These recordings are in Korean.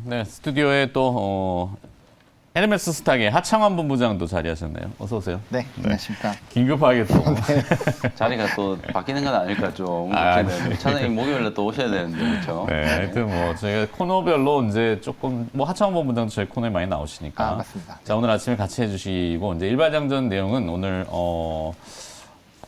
네, 스튜디오에 또 헤르메스 스탁의 하창원 본부장도 자리하셨네요. 어서 오세요. 네, 안녕하십니까. 긴급하게 또. 자리가 또 바뀌는 건 아닐까 좀. 차장님 목요일에 또 오셔야 되는데 그렇죠. 네, 하여튼 뭐 저희가 코너별로 이제 조금 뭐 하창원 본부장도 저희 코너에 많이 나오시니까. 맞습니다. 자, 오늘 아침에 같이 해주시고 이제 일발장전 내용은 오늘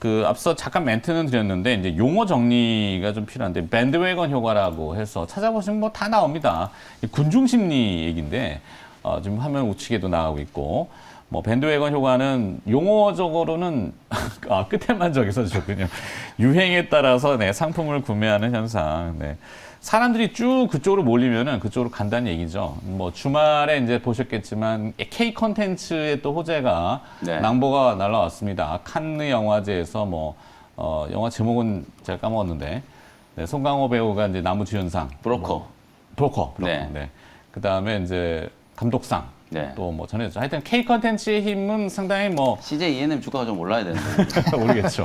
그 앞서 잠깐 멘트는 드렸는데 이제 용어 정리가 좀 필요한데 밴드웨건 효과라고 해서 찾아보시면 뭐 다 나옵니다. 군중 심리 얘기인데. 지금 화면 우측에도 나가고 있고, 뭐, 밴드웨건 효과는 용어적으로는, 끝에만 저기 써주셨군요. 유행에 따라서 네, 상품을 구매하는 현상. 네. 사람들이 쭉 그쪽으로 몰리면은 그쪽으로 간다는 얘기죠. 뭐, 주말에 이제 보셨겠지만, K 컨텐츠의 또 호재가 네. 낭보가 날라왔습니다. 칸느 영화제에서 뭐, 영화 제목은 제가 까먹었는데, 네, 송강호 배우가 이제 나무주연상. 브로커. 브로커. 네. 네. 그 다음에 이제, 감독상 네. 또 뭐 전해졌죠. 하여튼 K 컨텐츠의 힘은 상당히 뭐 CJ ENM 주가가 좀 올라야 되는데. 모르겠죠.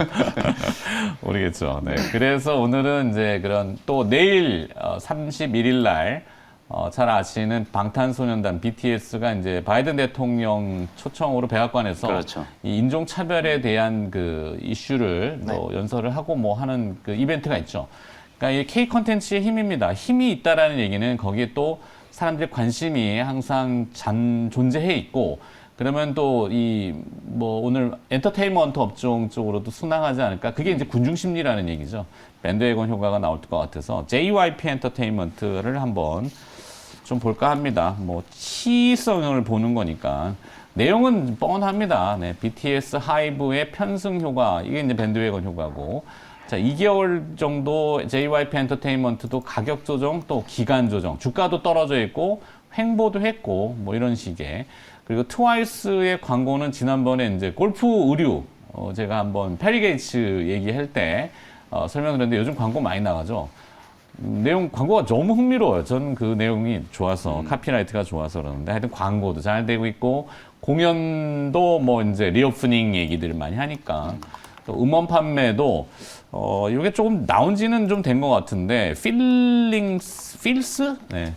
모르겠죠. 네. 그래서 오늘은 이제 그런 또 내일 31일 날 잘 아시는 방탄소년단 BTS가 이제 바이든 대통령 초청으로 백악관에서 그렇죠. 이 인종 차별에 대한 그 이슈를 또 연설을 하고 뭐 하는 그 이벤트가 있죠. 그러니까 이 K 컨텐츠의 힘입니다. 힘이 있다라는 얘기는 거기에 또 사람들의 관심이 항상 존재해 있고, 그러면 또 뭐 오늘 엔터테인먼트 업종 쪽으로도 순항하지 않을까? 그게 이제 군중 심리라는 얘기죠. 밴드웨건 효과가 나올 것 같아서 JYP 엔터테인먼트를 한번 좀 볼까 합니다. 뭐 시성을 보는 거니까. 내용은 뻔합니다. 네, BTS 하이브의 편승 효과, 이게 이제 밴드웨건 효과고. 자, 2개월 정도 JYP 엔터테인먼트도 가격 조정, 또 기간 조정, 주가도 떨어져 있고, 횡보도 했고, 뭐 이런 식의. 그리고 트와이스의 광고는 지난번에 이제 골프 의류, 제가 한번 페리 게이츠 얘기할 때, 설명드렸는데 요즘 광고 많이 나가죠. 내용, 광고가 너무 흥미로워요. 저는 그 내용이 좋아서, 카피라이트가 좋아서 그러는데, 하여튼 광고도 잘 되고 있고, 공연도 뭐 이제 리오프닝 얘기들을 많이 하니까, 또 음원 판매도 이게 조금 나온 지는 좀 된 것 같은데 필스? 네.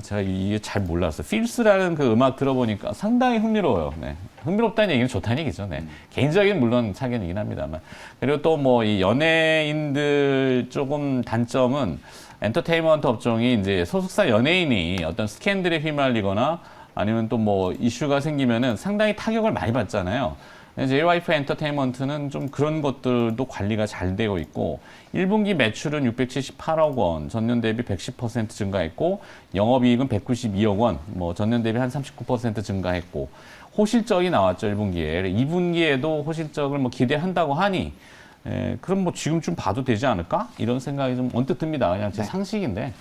제가 이게 잘 몰랐어요. 필스라는 그 음악 들어보니까 상당히 흥미로워요. 네. 흥미롭다는 얘기는 좋다는 얘기죠. 네. 개인적인 물론 차견이긴 합니다만. 그리고 또 뭐 이 연예인들 조금 단점은 엔터테인먼트 업종이 이제 소속사 연예인이 어떤 스캔들에 휘말리거나 아니면 또 뭐 이슈가 생기면은 상당히 타격을 많이 받잖아요. JYP 엔터테인먼트는 좀 그런 것들도 관리가 잘 되고 있고 1분기 매출은 678억 원, 전년 대비 110% 증가했고 영업이익은 192억 원, 뭐 전년 대비 한 39% 증가했고 호실적이 나왔죠 1분기에. 2분기에도 호실적을 뭐 기대한다고 하니 그럼 뭐 지금쯤 봐도 되지 않을까? 이런 생각이 좀 언뜻 듭니다. 그냥 제 상식인데.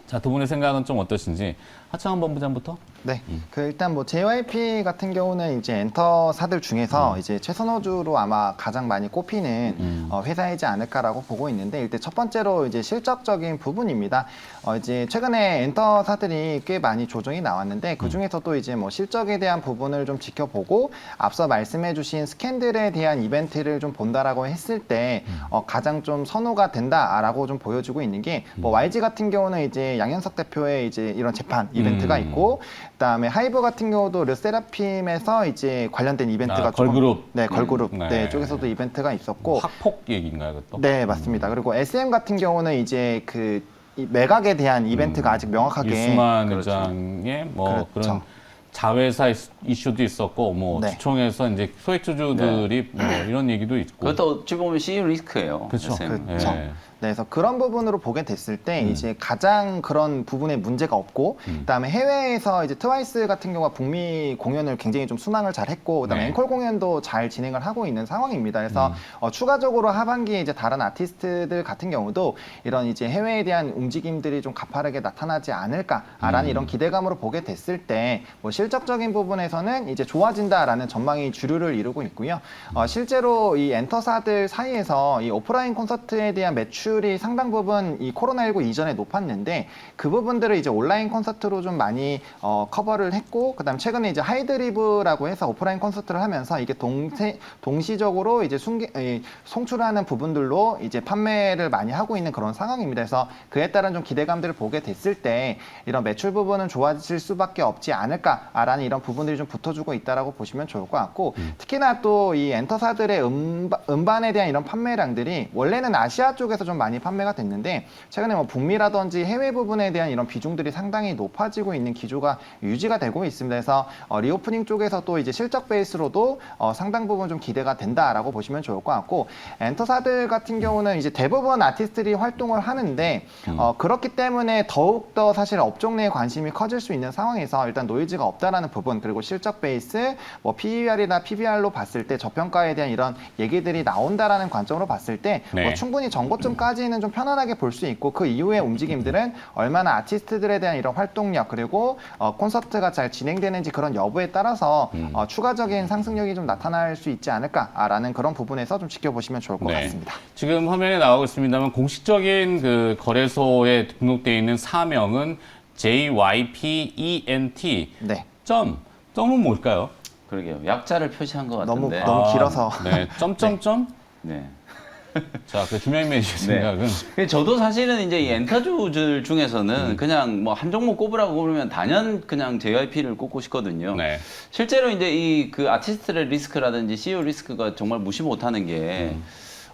자, 두 분의 생각은 좀 어떠신지 하창원 본부장부터? 네, 일단 뭐 JYP 같은 경우는 이제 엔터사들 중에서 이제 최선호주로 아마 가장 많이 꼽히는 회사이지 않을까라고 보고 있는데 일단 첫 번째로 이제 실적적인 부분입니다. 이제 최근에 엔터사들이 꽤 많이 조정이 나왔는데 그 중에서도 이제 뭐 실적에 대한 부분을 좀 지켜보고 앞서 말씀해주신 스캔들에 대한 이벤트를 좀 본다라고 했을 때 가장 좀 선호가 된다라고 좀 보여주고 있는 게 뭐 YG 같은 경우는 이제 양현석 대표의 이제 이런 재판 이벤트가 있고 그다음에 하이브 같은 경우도 르세라핌에서 이제 관련된 이벤트가 걸그룹. 네, 걸그룹 네. 네, 쪽에서도 이벤트가 있었고 학폭 얘기인가요, 그것도? 네, 맞습니다. 그리고 SM 같은 경우는 이제 이 매각에 대한 이벤트가 아직 명확하게 이수만 그렇죠. 의장의 뭐 그렇죠. 그런 자회사 이슈도 있었고 뭐 네. 주총에서 이제 소액주주들이 뭐 이런 얘기도 있고 그것도 어찌 보면 CE 리스크예요. 그렇죠. SM. 그렇죠. 예. 네, 그래서 그런 부분으로 보게 됐을 때 이제 가장 그런 부분에 문제가 없고 그다음에 해외에서 이제 트와이스 같은 경우가 북미 공연을 굉장히 좀 순항을 잘 했고 그다음에 네. 앵콜 공연도 잘 진행을 하고 있는 상황입니다. 그래서 추가적으로 하반기에 이제 다른 아티스트들 같은 경우도 이런 이제 해외에 대한 움직임들이 좀 가파르게 나타나지 않을까라는 이런 기대감으로 보게 됐을 때 뭐 실적적인 부분에서는 이제 좋아진다라는 전망이 주류를 이루고 있고요. 실제로 이 엔터사들 사이에서 이 오프라인 콘서트에 대한 매출 매출이 상당 부분 이 코로나19 이전에 높았는데 그 부분들을 이제 온라인 콘서트로 좀 많이 커버를 했고 그다음 최근에 이제 하이드리브라고 해서 오프라인 콘서트를 하면서 이게 동시적으로 이제 송출하는 부분들로 이제 판매를 많이 하고 있는 그런 상황입니다. 그래서 그에 따른 좀 기대감들을 보게 됐을 때 이런 매출 부분은 좋아질 수밖에 없지 않을까라는 이런 부분들이 좀 붙어주고 있다라고 보시면 좋을 것 같고 특히나 또 이 엔터사들의 음반에 대한 이런 판매량들이 원래는 아시아 쪽에서 좀 많이 판매가 됐는데 최근에 뭐 북미라든지 해외 부분에 대한 이런 비중들이 상당히 높아지고 있는 기조가 유지가 되고 있습니다. 그래서 리오프닝 쪽에서 또 이제 실적 베이스로도 상당 부분 좀 기대가 된다라고 보시면 좋을 것 같고 엔터사들 같은 경우는 이제 대부분 아티스트들이 활동을 하는데 그렇기 때문에 더욱더 사실 업종 내에 관심이 커질 수 있는 상황에서 일단 노이즈가 없다라는 부분 그리고 실적 베이스 뭐 PER이나 PBR로 봤을 때 저평가에 대한 이런 얘기들이 나온다라는 관점으로 봤을 때 네. 뭐 충분히 정고점까지는 좀 편안하게 볼 수 있고 그 이후의 움직임들은 얼마나 아티스트들에 대한 이런 활동력 그리고 콘서트가 잘 진행되는지 그런 여부에 따라서 추가적인 상승력이 좀 나타날 수 있지 않을까라는 그런 부분에서 좀 지켜보시면 좋을 것 네. 같습니다. 지금 화면에 나오고 있습니다만 공식적인 그 거래소에 등록되어 있는 사명은 JYPENT. 네. 점은 뭘까요? 그러게요. 약자를 표시한 것 너무 같은데. 길어서. 네. 점점점. 네. 자, 그 주명님의 생각은 근데 저도 사실은 이제 이 엔터주들 중에서는 그냥 뭐 한 종목 꼽으라고 그러면 단연 그냥 JYP를 꼽고 싶거든요. 네. 실제로 이제 이 그 아티스트의 리스크라든지 CEO 리스크가 정말 무시 못하는 게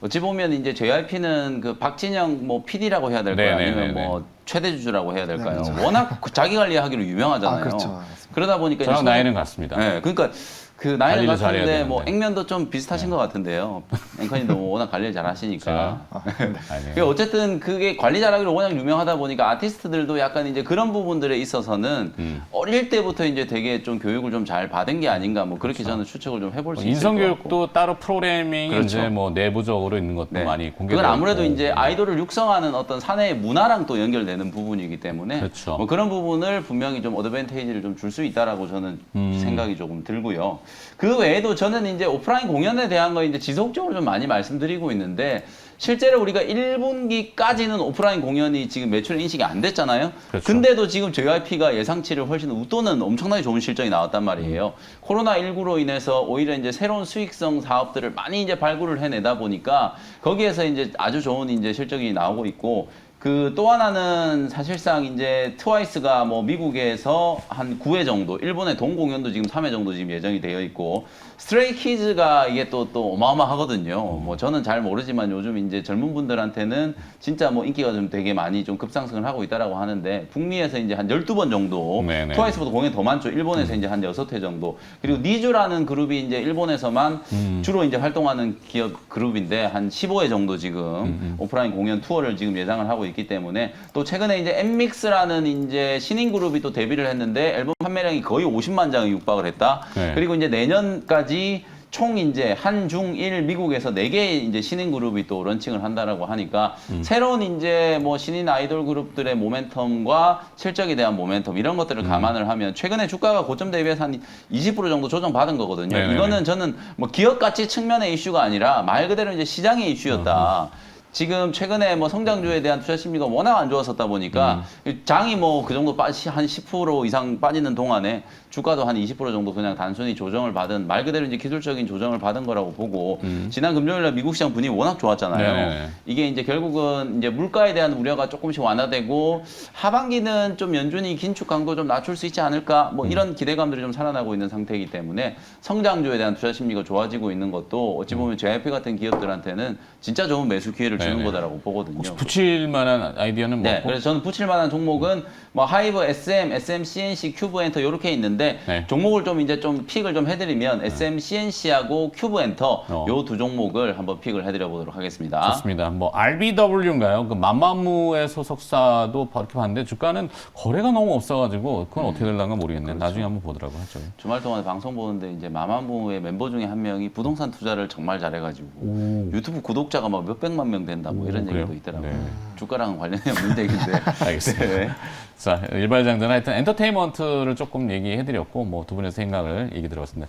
어찌 보면 이제 JYP는 그 박진영 뭐 PD라고 해야 될까요? 네네네네. 아니면 뭐 최대 주주라고 해야 될까요? 네, 워낙 그 자기 관리하기로 유명하잖아요. 그렇죠. 그러다 보니까 저랑 이제 나이는 같습니다. 네, 그러니까 그 나이는 관리를 잘해야 같은데 뭐 되는데. 액면도 좀 비슷하신 것 같은데요. 앵커님도 뭐 워낙 관리를 잘하시니까. 아니에요. 그러니까 어쨌든 그게 관리 잘하기로 워낙 유명하다 보니까 아티스트들도 약간 이제 그런 부분들에 있어서는 어릴 때부터 이제 되게 좀 교육을 좀 잘 받은 게 아닌가 뭐 그렇게 저는 추측을 좀 해볼 수 있을 것 같고. 인성교육도 따로 프로그래밍이 그렇죠. 이제 뭐 내부적으로 있는 것도 네. 많이 공개되고 그건 아무래도 이제 아이돌을 육성하는 어떤 사내의 문화랑 또 연결되는 부분이기 때문에 그렇죠. 뭐 그런 부분을 분명히 좀 어드밴테이지를 좀 줄 수 있다라고 저는 생각이 조금 들고요. 그 외에도 저는 이제 오프라인 공연에 대한 거 이제 지속적으로 좀 많이 말씀드리고 있는데 실제로 우리가 1분기까지는 오프라인 공연이 지금 매출 인식이 안 됐잖아요. 그렇죠. 근데도 지금 JYP가 예상치를 훨씬 웃도는 엄청나게 좋은 실적이 나왔단 말이에요. 코로나19로 인해서 오히려 이제 새로운 수익성 사업들을 많이 이제 발굴을 해내다 보니까 거기에서 이제 아주 좋은 이제 실적이 나오고 있고 그 또 하나는 사실상 이제 트와이스가 뭐 미국에서 한 9회 정도, 일본의 동 공연도 지금 3회 정도 지금 예정이 되어 있고 스트레이키즈가 이게 또 어마어마하거든요. 뭐 저는 잘 모르지만 요즘 이제 젊은 분들한테는 진짜 뭐 인기가 좀 되게 많이 좀 급상승을 하고 있다라고 하는데 북미에서 이제 한 12번 정도 네네. 트와이스보다 공연이 더 많죠. 일본에서 이제 한 6회 정도. 그리고 니쥬라는 그룹이 이제 일본에서만 주로 이제 활동하는 기업 그룹인데 한 15회 정도 지금 오프라인 공연 투어를 지금 예상을 하고 있기 때문에 또 최근에 이제 엠믹스라는 이제 신인 그룹이 또 데뷔를 했는데 앨범 판매량이 거의 50만 장이 육박을 했다. 네. 그리고 이제 내년까지 총 이제 한, 중, 일 미국에서 4개의 이제 신인 그룹이 또 런칭을 한다라고 하니까 새로운 이제 뭐 신인 아이돌 그룹들의 모멘텀과 실적에 대한 모멘텀 이런 것들을 감안을 하면 최근에 주가가 고점 대비해서 한 20% 정도 조정받은 거거든요. 네네네. 이거는 저는 뭐 기업 가치 측면의 이슈가 아니라 말 그대로 이제 시장의 이슈였다. 지금 최근에 뭐 성장주에 대한 투자 심리가 워낙 안 좋았었다 보니까 장이 뭐 그 정도 한 10% 이상 빠지는 동안에 주가도 한 20% 정도 그냥 단순히 조정을 받은 말 그대로 이제 기술적인 조정을 받은 거라고 보고 지난 금요일날 미국 시장 분위기 워낙 좋았잖아요. 네네네. 이게 이제 결국은 이제 물가에 대한 우려가 조금씩 완화되고 하반기는 좀 연준이 긴축 강도 좀 낮출 수 있지 않을까 뭐 이런 기대감들이 좀 살아나고 있는 상태이기 때문에 성장주에 대한 투자 심리가 좋아지고 있는 것도 어찌 보면 JYP 같은 기업들한테는 진짜 좋은 매수 기회를 주는 네네. 거다라고 보거든요. 혹시 붙일 만한 아이디어는 네, 뭐고? 그래서 저는 붙일 만한 종목은 뭐 하이브, SM, SM, CNC, 큐브 엔터 이렇게 있는데 네. 종목을 좀 이제 좀 픽을 좀 해드리면 SM, CNC하고 큐브 엔터 요 두 종목을 한번 픽을 해드려 보도록 하겠습니다. 좋습니다. 뭐 RBW인가요? 그 맘마무의 소속사도 이렇게 봤는데 주가는 거래가 너무 없어가지고 그건 어떻게 될랑가 모르겠네. 나중에 한번 보더라고 하죠. 주말 동안에 방송 보는데 이제 마마무의 멤버 중에 한 명이 부동산 투자를 정말 잘해가지고 유튜브 구독자가 막 몇백만 명 된다 뭐 이런 그래요? 얘기도 있더라고요. 네. 주가랑은 관련이 없는 얘기인데. 알겠습니다. 네. 자, 일발장전 하여튼 엔터테인먼트를 조금 얘기해드렸고 뭐 두 분의 생각을 얘기 들어봤습니다.